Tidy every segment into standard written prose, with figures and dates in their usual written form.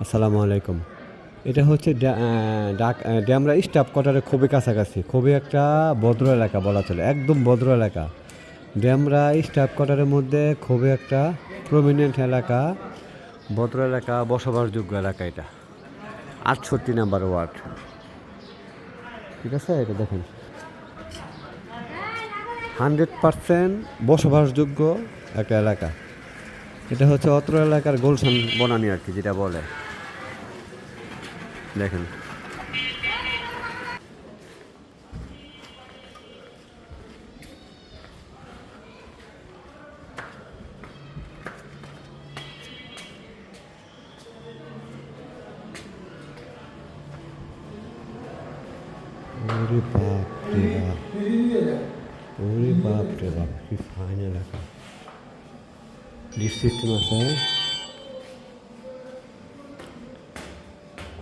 আসসালামু আলাইকুম। এটা হচ্ছে ড্যামরা স্টাফ কোয়ার্টারের খুবই কাছাকাছি, খুবই একটা ভদ্র এলাকা বলা চলে, একদম ভদ্র এলাকা। ড্যামরা স্টাফ কোয়ার্টারের মধ্যে খুবই একটা প্রমিনেন্ট এলাকা, ভদ্র এলাকা, বসবাসযোগ্য এলাকা। এটা 68 নম্বর ওয়ার্ড। ঠিক আছে, এটা দেখেন 100% বসবাসযোগ্য একটা এলাকা। এটা হচ্ছে অত্র এলাকার গোলশান বনানী আর কি, যেটা বলে। দেখেন ওরে বাপ রে বাপ, ওরে বাপ রে বাপ, কি ফাইন এলাকা। লিফট সিস্টেম আছে,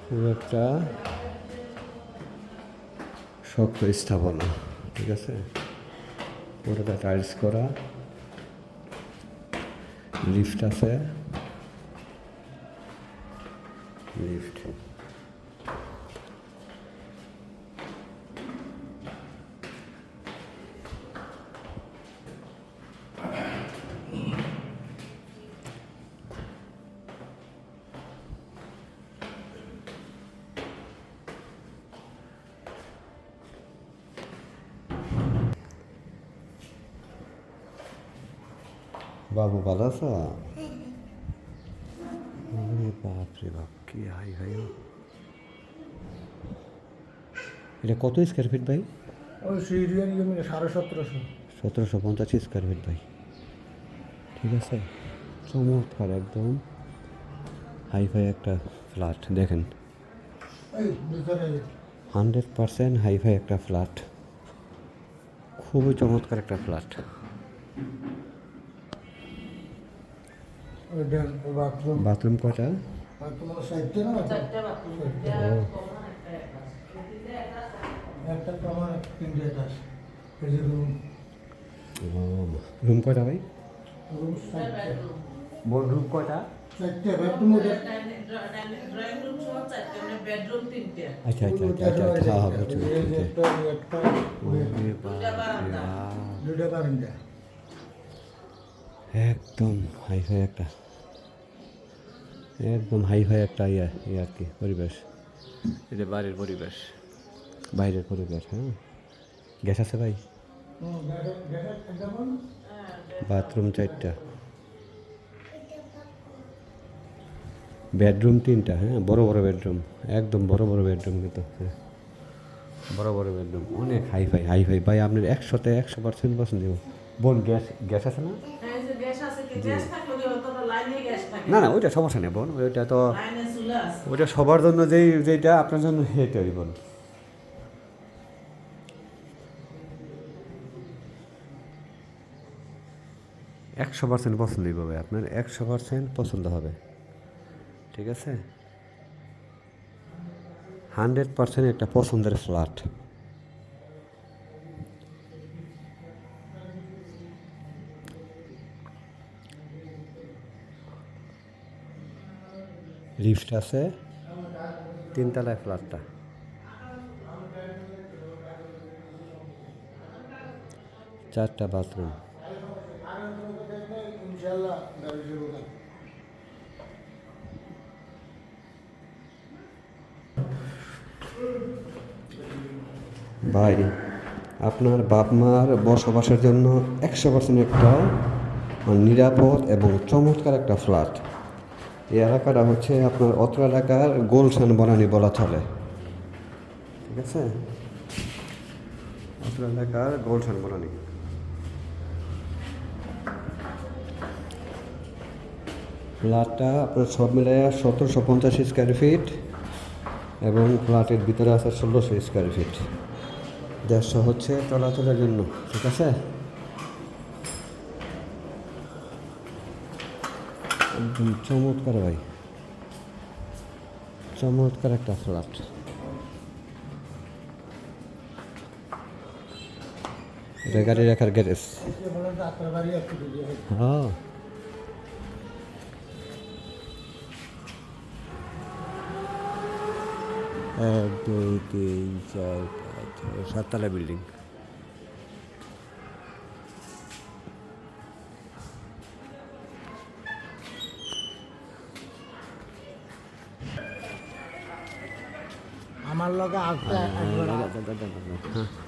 খুব একটা শক্ত স্থাপনা। ঠিক আছে, পুরোটা টাইলস করা, লিফট আছে, লিফট। বাবু ভালো আছো? ওরে বাপ রে বাপ, কি হাই হাই। এটা কত স্কোয়ার ফিট ভাই? ওই সিরিয়াল জমি 1750। 1750 স্কোয়ার ফিট ভাই। ঠিক আছে, চমৎকার, একদম হাইফাই একটা ফ্ল্যাট। দেখেন, এই ভিতরে 100% হাইফাই একটা ফ্ল্যাট, খুবই চমৎকার একটা ফ্ল্যাট। ওই ড্যাম বাথরুম বাথরুম কয়টা? বাথরুম সাইডে না চারটা বাথরুম, একটা কমন তিনটে অ্যাটাচ। এই যে রুম রুম কয়টা ভাই? রুম সাইডে বড় রুম কয়টা? চারটে বেডরুম ওটা ড্রয়িং রুম সহ চারটে, মানে বেডরুম তিনটে, আচ্ছা আচ্ছা আচ্ছা আচ্ছা আচ্ছা, হ্যাঁ হ্যাঁ, বুঝছি এই যে বুঝছি। একটা ওরে দুইটা বাপ রে বারান্দা। বাপ, দুইটা বারান্দা। একদম হাইফাই একটা, একদম হাইফাই একটা ইয়ে আর কি পরিবেশ। এটা বাড়ির পরিবেশ, বাইরের পরিবেশ। হ্যাঁ, গ্যাস আছে ভাই? যেমন বাথরুম 4টা, বেডরুম 3টা। হ্যাঁ, বড় বড় বেডরুম, একদম বড় বড় বেডরুম কিন্তু। হ্যাঁ, বড় বড় বেডরুম, অনেক হাইফাই হাইফাই ভাই। আপনার 100% পছন্দ দিব। বোন, গ্যাস গ্যাস আছে না? এই যে গ্যাস আছে, কি গ্যাস থাকলে কি হতো না, লাইনে গ্যাস থাকে না না, ওইটা সমস্যা নেই বোন, ওইটা তো, লাইনে চুলা আছে। ওইটা সবার জন্য, যেইটা আপনার জন্য সেইটাই বোন। একশো পার্সেন্ট পছন্দই পাবে আপনার, 100% পছন্দ হবে। ঠিক আছে, 100% একটা পছন্দের ফ্ল্যাট। লিফট আছে, 3 তলায় ফ্ল্যাটটা, 4টা বাথরুম। ইনশাআল্লাহ গাড়ি শুরু কর। ভাই, আপনার বাপ মার বসবাসের জন্য 100% একটা নিরাপদ এবং চমৎকার একটা ফ্ল্যাট। এই এলাকাটা হচ্ছে আপনার অত্র এলাকার গোলশান বনানী বলা চলে। ঠিক আছে, অত্র এলাকার গোলশান বনানী। ফ্ল্যাটটা আপনার সব মিলিয়ে 1750 স্কোয়ার ফিট, এবং ফ্ল্যাটের ভিতরে আছে 1600 স্কোয়ার ফিট। 150 হচ্ছে চলাচলের জন্য। ঠিক আছে, একদম চমৎকার ভাই, চমৎকার একটা ফ্ল্যাট। এটা গাড়ি রাখার গ্যারেজ। এসে বলেন তো আপনার বাড়ি একটু দিদি হয়। হ্যাঁ, এক দুই তিন চার পাঁচ ছয়, সাততলা বিল্ডিং। আমার লগে আটটা একবার হ্যাঁ